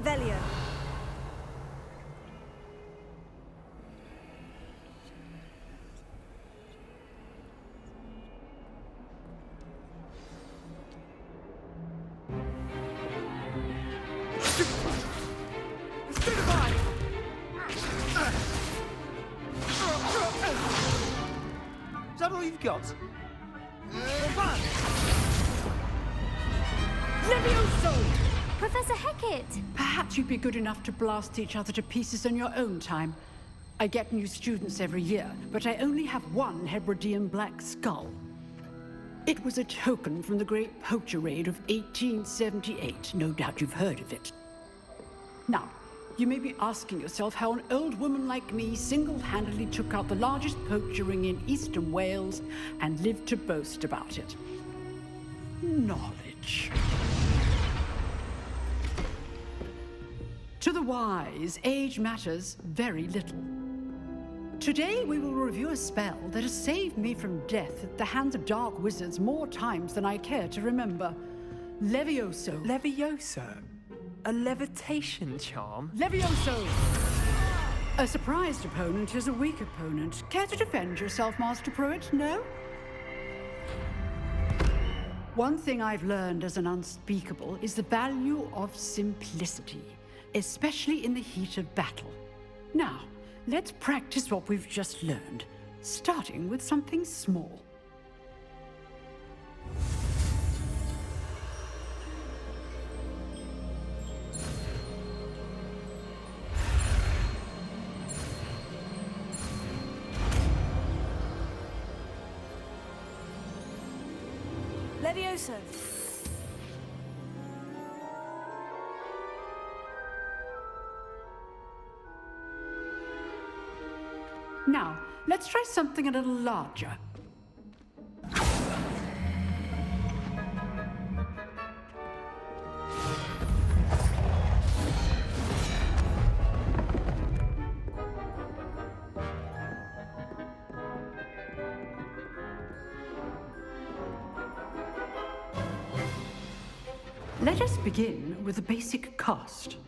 Revelio. Is that all you've got? Levioso! Professor Hecat! Perhaps you'd be good enough to blast each other to pieces in your own time. I get new students every year, but I only have one Hebridean black skull. It was a token from the Great Poacher Raid of 1878. No doubt you've heard of it. Now, you may be asking yourself how an old woman like me single-handedly took out the largest poacher ring in eastern Wales and lived to boast about it. Knowledge. To the wise, age matters very little. Today we will review a spell that has saved me from death at the hands of dark wizards more times than I care to remember. Levioso. Levioso? A levitation charm? Levioso! A surprised opponent is a weak opponent. Care to defend yourself, Master Pruitt? No? One thing I've learned as an unspeakable is the value of simplicity, especially in the heat of battle. Now, let's practice what we've just learned, starting with something small. Levioso. Now, let's try something a little larger. Let us begin with the basic cast.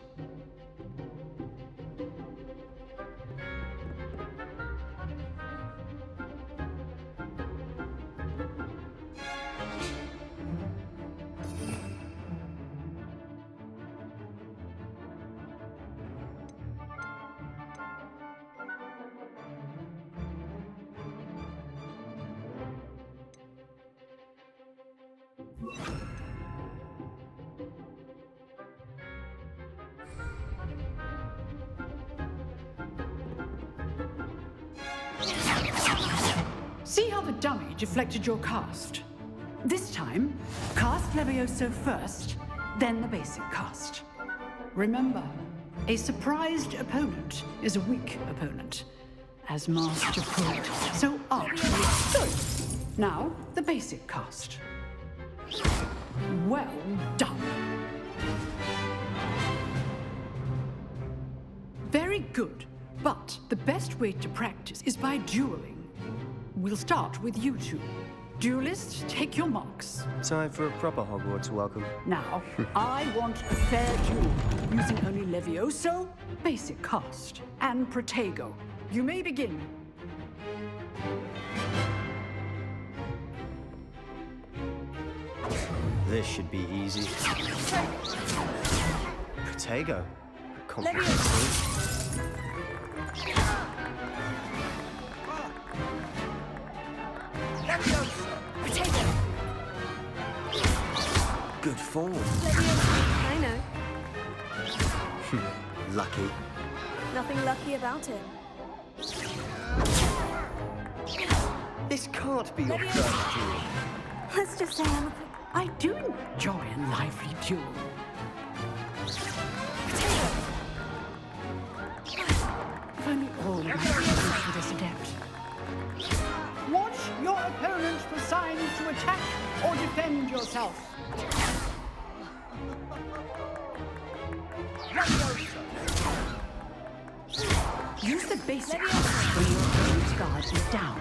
See how the dummy deflected your cast? This time, cast Levioso first, then the basic cast. Remember, a surprised opponent is a weak opponent, as Master Pruitt so artfully stood. Now, the basic cast. Well done. Very good, but the best way to practice is by dueling. We'll start with you two. Duelists, take your marks. Time for a proper Hogwarts welcome. Now, I want a fair duel, using only Levioso, basic cast, and Protego. You may begin. This should be easy. Protego. Good form. I know. Lucky. Nothing lucky about it. This can't be your first duel. Let's just say I do enjoy a lively duel. If only all my friends were this adept. Watch your opponent for signs to attack or defend yourself. Use the basic when your opponent's guard is down.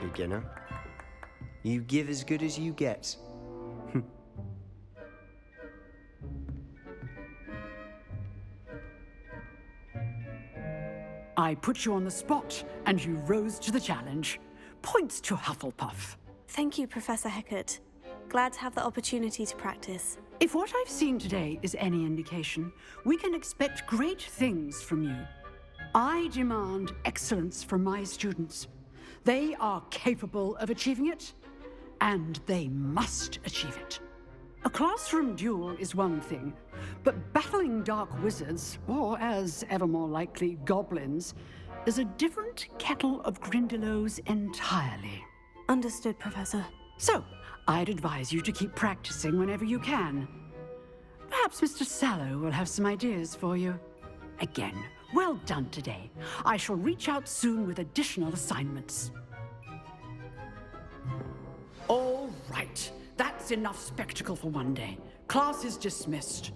beginner. You give as good as you get. I put you on the spot, and you rose to the challenge. Points to Hufflepuff. Thank you, Professor Hecat. Glad to have the opportunity to practice. If what I've seen today is any indication, we can expect great things from you. I demand excellence from my students. They are capable of achieving it, and they must achieve it. A classroom duel is one thing, but battling dark wizards, or as ever more likely, goblins, is a different kettle of Grindylows entirely. Understood, Professor. So, I'd advise you to keep practicing whenever you can. Perhaps Mr. Sallow will have some ideas for you. Again, well done today. I shall reach out soon with additional assignments. All right. That's enough spectacle for one day. Class is dismissed.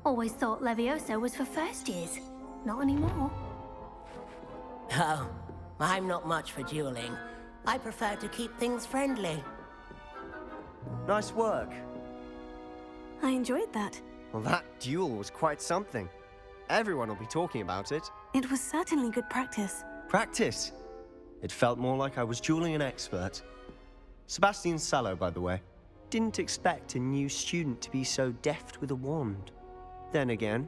Always thought Levioso was for first years. Not anymore. Oh, I'm not much for dueling. I prefer to keep things friendly. Nice work. I enjoyed that. Well, that duel was quite something. Everyone will be talking about it. It was certainly good practice. Practice. It felt more like I was dueling an expert. Sebastian Sallow, by the way. Didn't expect a new student to be so deft with a wand. Then again,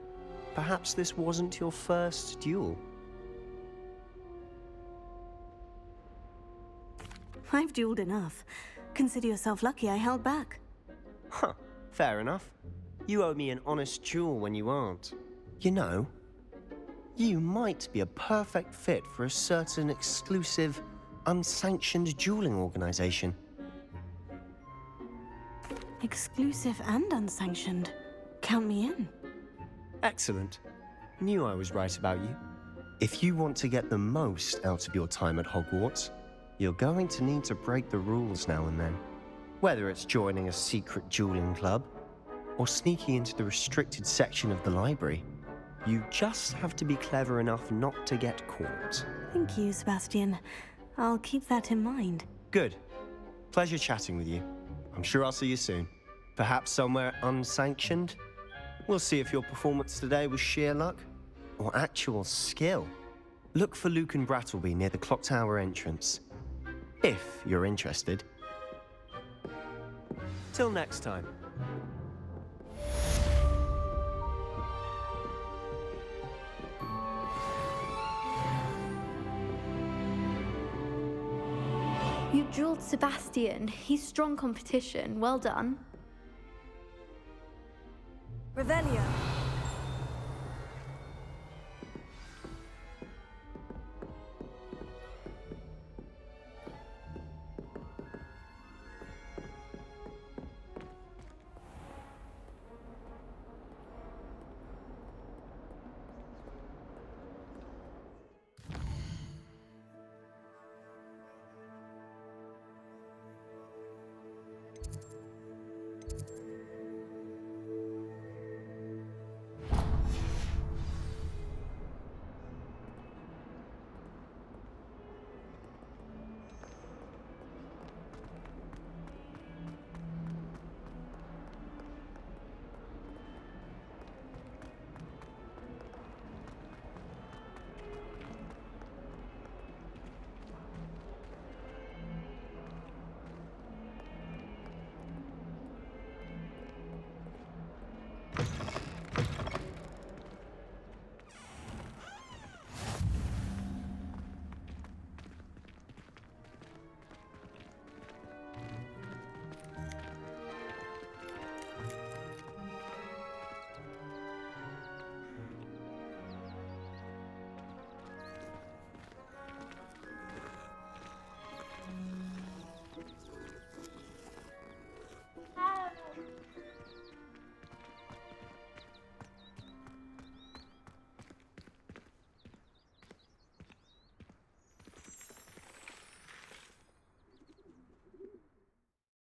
perhaps this wasn't your first duel. I've dueled enough. Consider yourself lucky I held back. Huh, fair enough. You owe me an honest duel when you aren't. You know, you might be a perfect fit for a certain exclusive, unsanctioned dueling organization. Exclusive and unsanctioned. Count me in. Excellent. Knew I was right about you. If you want to get the most out of your time at Hogwarts, you're going to need to break the rules now and then. Whether it's joining a secret dueling club, or sneaking into the restricted section of the library, you just have to be clever enough not to get caught. Thank you, Sebastian. I'll keep that in mind. Good. Pleasure chatting with you. I'm sure I'll see you soon. Perhaps somewhere unsanctioned? We'll see if your performance today was sheer luck or actual skill. Look for Luke and Brattleby near the clock tower entrance, if you're interested. Till next time. You dueled Sebastian. He's strong competition. Well done. Revelio.